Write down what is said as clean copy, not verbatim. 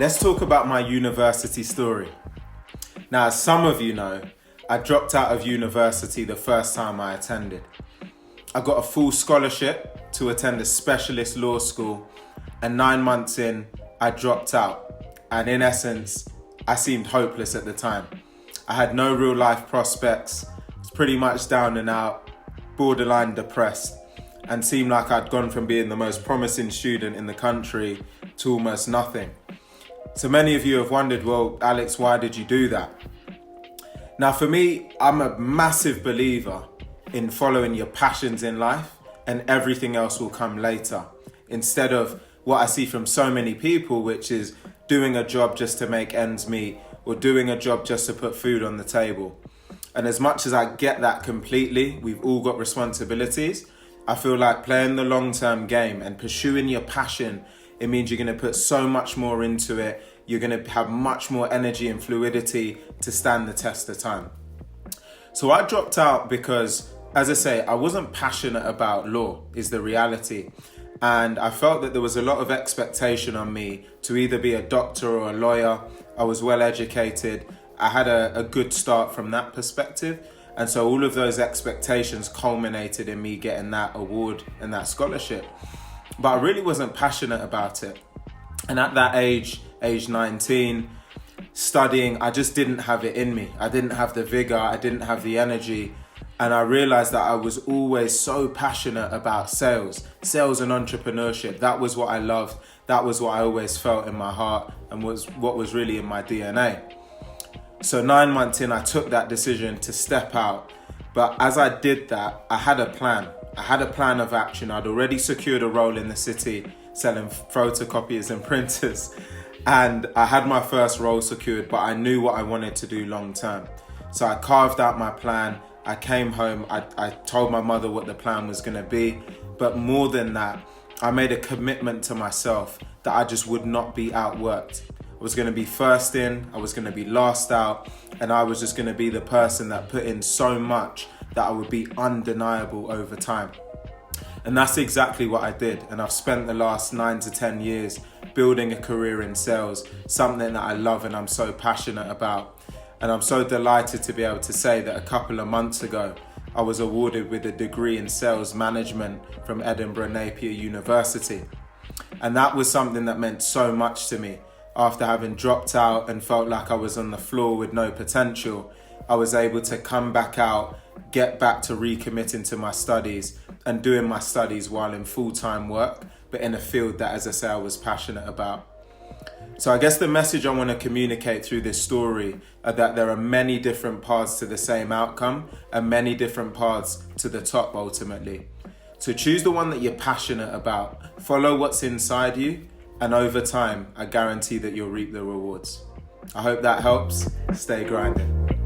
Let's talk about my university story. Now, as some of you know, I dropped out of university the first time I attended. I got a full scholarship to attend a specialist law school, and 9 months in, I dropped out. And in essence, I seemed hopeless at the time. I had no real life prospects, was pretty much down and out, borderline depressed, and seemed like I'd gone from being the most promising student in the country to almost nothing. So many of you have wondered, well, Alex, why did you do that? Now, for me, I'm a massive believer in following your passions in life, and everything else will come later. Instead of what I see from so many people, which is doing a job just to make ends meet or doing a job just to put food on the table. And as much as I get that completely, we've all got responsibilities. I feel like playing the long-term game and pursuing your passion, it means you're going to put so much more into it. You're going to have much more energy and fluidity to stand the test of time. So I dropped out because, as I say, I wasn't passionate about law, is the reality. And I felt that there was a lot of expectation on me to either be a doctor or a lawyer. I was well educated. I had a good start from that perspective. And so all of those expectations culminated in me getting that award and that scholarship. But I really wasn't passionate about it. And at that age 19, studying, I just didn't have it in me. I didn't have the vigor, I didn't have the energy. And I realized that I was always so passionate about sales and entrepreneurship. That was what I loved. That was what I always felt in my heart and was what was really in my DNA. So 9 months in, I took that decision to step out. But as I did that, I had a plan. I had a plan of action. I'd already secured a role in the city selling photocopiers and printers. And I had my first role secured, but I knew what I wanted to do long term. So I carved out my plan. I came home, I told my mother what the plan was going to be. But more than that, I made a commitment to myself that I just would not be outworked. I was going to be first in, I was going to be last out, and I was just going to be the person that put in so much that I would be undeniable over time. And that's exactly what I did. And I've spent the last 9 to 10 years building a career in sales, something that I love and I'm so passionate about. And I'm so delighted to be able to say that a couple of months ago, I was awarded with a degree in sales management from Edinburgh Napier University. And that was something that meant so much to me. After having dropped out and felt like I was on the floor with no potential, I was able to come back out, get back to recommitting to my studies and doing my studies while in full-time work, but in a field that, as I say, I was passionate about. So I guess the message I want to communicate through this story are that there are many different paths to the same outcome and many different paths to the top ultimately. So choose the one that you're passionate about, follow what's inside you, and over time, I guarantee that you'll reap the rewards. I hope that helps. Stay grinding.